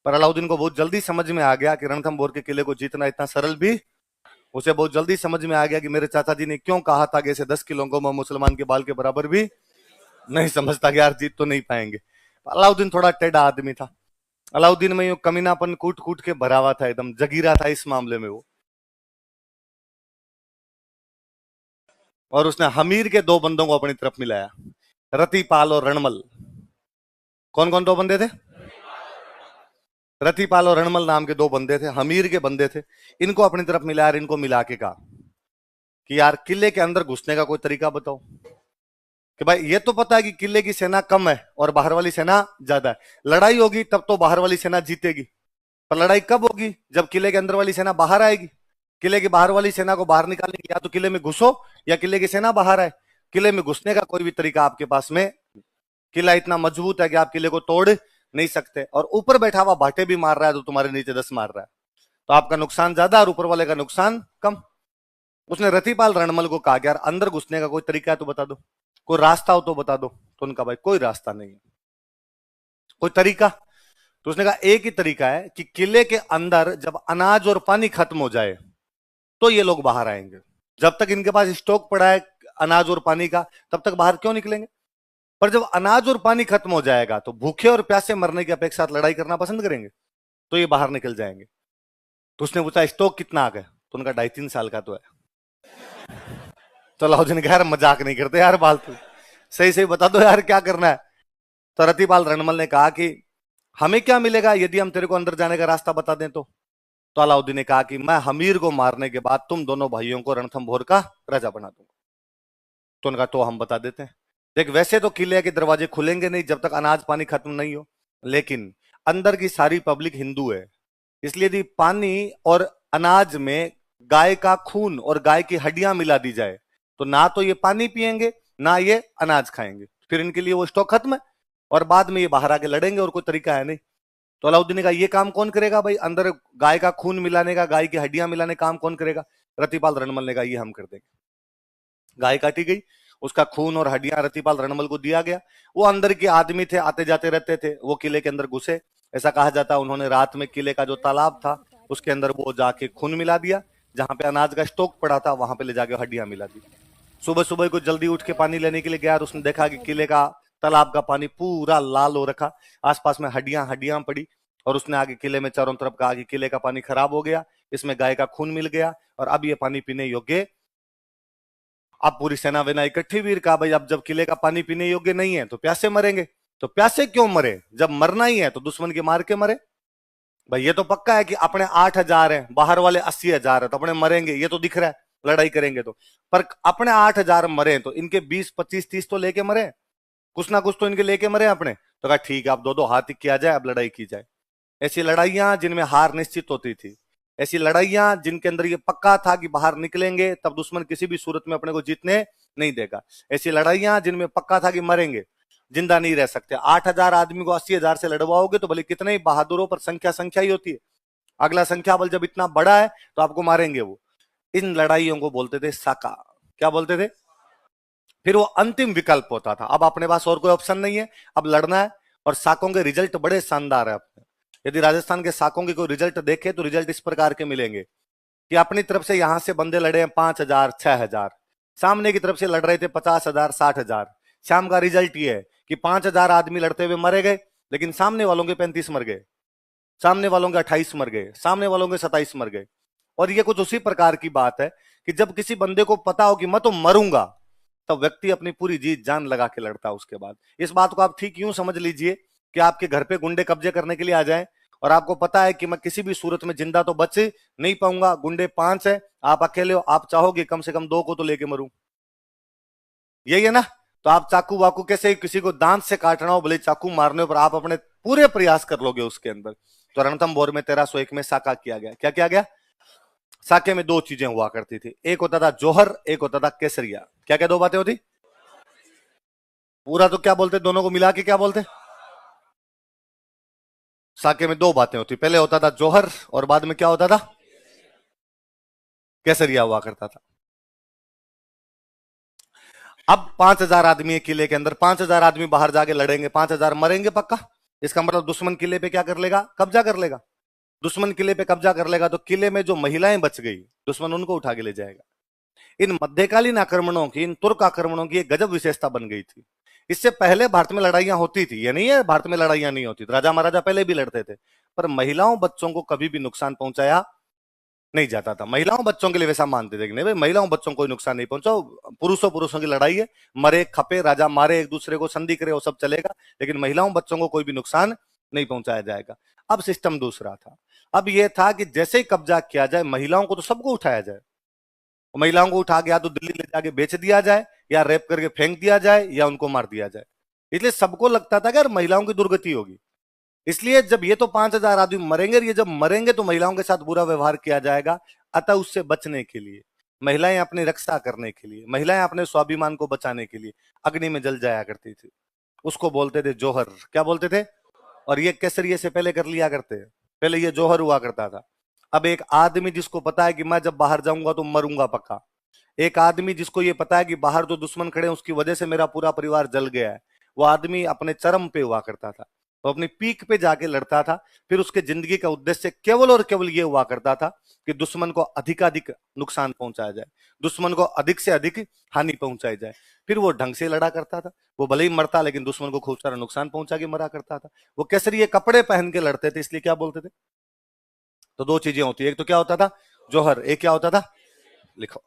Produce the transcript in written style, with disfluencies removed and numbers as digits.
पर अलाउद्दीन को बहुत जल्दी समझ में आ गया कि रणथंभौर के किले को जीतना इतना सरल भी, उसे बहुत जल्दी समझ में आ गया कि मेरे चाचा जी ने क्यों कहा था कि ऐसे 10 किलो को मैं मुसलमान के बाल के बराबर भी नहीं समझता कि यार जीत तो नहीं पाएंगे। अलाउद्दीन थोड़ा टेढ़ा आदमी था। अलाउद्दीन में यूं कमीनापन कूट कूट के भरा हुआ था, एकदम जगीरा था इस मामले में वो। और उसने हमीर के दो बंदों को अपनी तरफ मिलाया, रतिपाल और रणमल। कौन कौन दो बंदे थे? रतिपाल और रणमल नाम के दो बंदे थे, हमीर के बंदे थे। इनको अपनी तरफ मिलाया, इनको मिला के कहा कि यार किले के अंदर घुसने का कोई तरीका बताओ। कि भाई ये तो पता है कि किले की सेना कम है और बाहर वाली सेना ज्यादा है, लड़ाई होगी तब तो बाहर वाली सेना जीतेगी, पर लड़ाई कब होगी? जब किले के अंदर वाली सेना बाहर आएगी। किले की बाहर वाली सेना को बाहर निकालने के लिए या तो किले में घुसो या किले की सेना बाहर आए। किले में घुसने का कोई भी तरीका आपके पास में, किला इतना मजबूत है कि आप किले को तोड़ नहीं सकते, और ऊपर बैठा हुआ भाटे भी मार रहा है तो तुम्हारे नीचे 10 मार रहा है, तो आपका नुकसान ज्यादा और ऊपर वाले का नुकसान कम। उसने रतिपाल रणमल को कहा कि यार अंदर घुसने का कोई तरीका है तो बता दो, कोई रास्ता हो तो बता दो। तो उनका भाई कोई रास्ता नहीं है, कोई तरीका। तो उसने कहा एक ही तरीका है कि किले के अंदर जब अनाज और पानी खत्म हो जाए तो ये लोग बाहर आएंगे। जब तक इनके पास स्टॉक पड़ा है अनाज और पानी का, तब तक बाहर क्यों निकलेंगे? पर जब अनाज और पानी खत्म हो जाएगा तो भूखे और प्यासे मरने की अपेक्षा लड़ाई करना पसंद करेंगे, तो ये बाहर निकल जाएंगे। तो उसने पूछा स्टॉक कितना आ गया? तो उनका 2.5-3 साल का तो है। तो अलाउद्दीन ने कहा यार मजाक नहीं करते यार फालतू, सही सही बता दो यार क्या करना है। तो रतिपाल रणमल ने कहा कि हमें क्या मिलेगा यदि हम तेरे को अंदर जाने का रास्ता बता दें तो? तो अलाउद्दीन ने कहा कि मैं हमीर को मारने के बाद तुम दोनों भाइयों को रणथंभौर का राजा बना दूंगा। तो उनका तो हम बता देते हैं। देख वैसे तो किले के दरवाजे खुलेंगे नहीं जब तक अनाज पानी खत्म नहीं हो, लेकिन अंदर की सारी पब्लिक हिंदू है, इसलिए यदि पानी और अनाज में गाय का खून और गाय की हड्डियां मिला दी जाए तो ना तो ये पानी पिएंगे ना ये अनाज खाएंगे, फिर इनके लिए वो स्टॉक खत्म है और बाद में ये बाहर आके लड़ेंगे और कोई तरीका है नहीं। तो अलाउद्दीन ने कहा ये काम कौन करेगा भाई, अंदर गाय का खून मिलाने का, गाय की हड्डियां मिलाने का काम कौन करेगा? रतिपाल रणमल ने कहा ये हम कर देंगे। गाय काटी गई, उसका खून और हड्डियां रतिपाल रणमल को दिया गया। वो अंदर के आदमी थे, आते जाते रहते थे, वो किले के अंदर घुसे। ऐसा कहा जाता है उन्होंने रात में किले का जो तालाब था उसके अंदर वो जाके खून मिला दिया, जहां पे अनाज का स्टॉक पड़ा था वहां पे ले जाके हड्डियां मिला दी। सुबह सुबह को जल्दी उठ के पानी लेने के लिए गया और उसने देखा कि किले का तालाब का पानी पूरा लाल हो रखा, आसपास में हड्डियां हड्डियां पड़ी। और उसने आगे किले में चारों तरफ कहा कि किले का पानी खराब हो गया, इसमें गाय का खून मिल गया और अब ये पानी पीने योग्य। अब पूरी सेना वेना इकट्ठी वीर कहा भाई अब जब किले का पानी पीने योग्य नहीं है तो प्यासे मरेंगे। तो प्यासे क्यों मरे, जब मरना ही है तो दुश्मन के मार के मरे। भाई ये तो पक्का है कि अपने 8,000 है, बाहर वाले 80,000 है, तो अपने मरेंगे ये तो दिख रहा है, लड़ाई करेंगे तो। पर अपने 8,000 मरे तो इनके 20, 25, 30 तो लेके मरे, कुछ ना कुछ तो इनके लेके मरे अपने। तो कहा ठीक है अब दो दो हाथ किया जाए, अब लड़ाई की जाए। ऐसी लड़ाइयां जिनमें हार निश्चित होती थी, ऐसी लड़ाइयां जिनके अंदर ये पक्का था कि बाहर निकलेंगे तब दुश्मन किसी भी सूरत में अपने को जीतने नहीं देगा, ऐसी लड़ाइयां जिनमें पक्का था कि मरेंगे, जिंदा नहीं रह सकते। 8,000 आदमी को 80,000 से लड़वाओगे तो भले कितने ही बहादुरों, पर संख्या संख्या ही होती है। अगला संख्या बल जब इतना बड़ा है तो आपको मारेंगे वो। इन लड़ाइयों को बोलते थे साका। क्या बोलते थे? फिर वो अंतिम विकल्प होता था, अब अपने पास और कोई ऑप्शन नहीं है, अब लड़ना है। और साकों के रिजल्ट बड़े शानदार है अपने। यदि राजस्थान के साकों के कोई रिजल्ट देखे तो रिजल्ट इस प्रकार के मिलेंगे कि अपनी तरफ से यहां से बंदे लड़े हैं 5,000, 6,000, सामने की तरफ से लड़ रहे थे 50,000, 60,000। शाम का रिजल्ट ये है कि 5,000 आदमी लड़ते हुए मरे गए, लेकिन सामने वालों के 35 मर गए, सामने वालों के 28 मर गए, सामने वालों के 27 मर गए। और ये कुछ उसी प्रकार की बात है कि जब किसी बंदे को पता हो कि मैं तो मरूंगा, तब व्यक्ति अपनी पूरी जी जान लगा के लड़ता है उसके बाद। इस बात को आप ठीक यूं समझ लीजिए कि आपके घर पे गुंडे कब्जे करने के लिए आ जाएं और आपको पता है कि मैं किसी भी सूरत में जिंदा तो बच नहीं पाऊंगा, गुंडे 5 है, आप अकेले हो, आप चाहोगे कम से कम 2 को तो लेके मरूं, यही है ना? तो आप चाकू वाकू कैसे किसी को दांत से काटना हो, भले चाकू मारने पर आप अपने पूरे प्रयास कर लोगे उसके अंदर। तो रणथंभौर में 1301 में साका किया गया। क्या किया गया? साके में 2 चीजें हुआ करती थी, एक होता था जौहर, एक होता था केसरिया। क्या क्या 2 बातें होती? पूरा तो क्या बोलते, दोनों को मिला के क्या बोलते? साके में 2 बातें होती, पहले होता था जौहर और बाद में क्या होता था? केसरिया हुआ करता था। अब 5,000 आदमी है किले के अंदर, 5,000 आदमी बाहर जाके लड़ेंगे, 5,000 मरेंगे पक्का। इसका मतलब दुश्मन किले पे क्या कर लेगा, कब्जा कर लेगा। दुश्मन किले पे कब्जा कर लेगा तो किले में जो महिलाएं बच गई दुश्मन उनको उठा के ले जाएगा। इन मध्यकालीन आक्रमणों की, इन तुर्क आक्रमणों की एक गजब विशेषता बन गई थी। इससे पहले भारत में लड़ाइयां होती थी, ये नहीं है भारत में लड़ाइयां नहीं होती, राजा महाराजा पहले भी लड़ते थे, पर महिलाओं बच्चों को कभी भी नुकसान पहुंचाया नहीं जाता था। महिलाओं बच्चों के लिए वैसा मानते थे कि नहीं भाई महिलाओं बच्चों को कोई नुकसान नहीं पहुंचाओ, पुरुषों पुरुषों की लड़ाई है, मरे खपे, राजा मारे एक दूसरे को, संधि करे, वो सब चलेगा, लेकिन महिलाओं बच्चों को कोई भी नुकसान नहीं पहुंचाया जाएगा। अब सिस्टम दूसरा था। अब यह था कि जैसे ही कब्जा किया जाए महिलाओं को तो सबको उठाया जाए, महिलाओं को उठा के या तो दिल्ली ले जाके बेच दिया जाए, या रेप करके फेंक दिया जाए, या उनको मार दिया जाए। इसलिए सबको लगता था कि यार महिलाओं की दुर्गति होगी। इसलिए जब ये तो 5,000 आदमी मरेंगे, ये जब मरेंगे तो महिलाओं के साथ बुरा व्यवहार किया जाएगा। अतः उससे बचने के लिए, महिलाएं अपनी रक्षा करने के लिए, महिलाएं अपने स्वाभिमान को बचाने के लिए अग्नि में जल जाया करती थी। उसको बोलते थे जोहर। क्या बोलते थे? और ये केसरिये से पहले कर लिया करते हैं, पहले ये जोहर हुआ करता था। अब एक आदमी जिसको पता है कि मैं जब बाहर जाऊंगा तो मरूंगा पक्का, एक आदमी जिसको ये पता है कि बाहर जो दुश्मन खड़े हैं उसकी वजह से मेरा पूरा परिवार जल गया है, वो आदमी अपने चरम पे हुआ करता था, वो अपनी पीक पे जाके लड़ता था। फिर उसके जिंदगी का उद्देश्य केवल और केवल ये हुआ करता था कि दुश्मन को अधिकाधिक नुकसान पहुंचाया जाए, दुश्मन को अधिक से अधिक हानि पहुंचाई जाए। फिर वो ढंग से लड़ा करता था, वो भले ही मरता लेकिन दुश्मन को खूब सारा नुकसान पहुंचा के मरा करता था। वो केसरिये कपड़े पहन के लड़ते थे, इसलिए क्या बोलते थे? तो दो चीजें होती है, एक तो क्या होता था जोहर, एक क्या होता था, लिखो,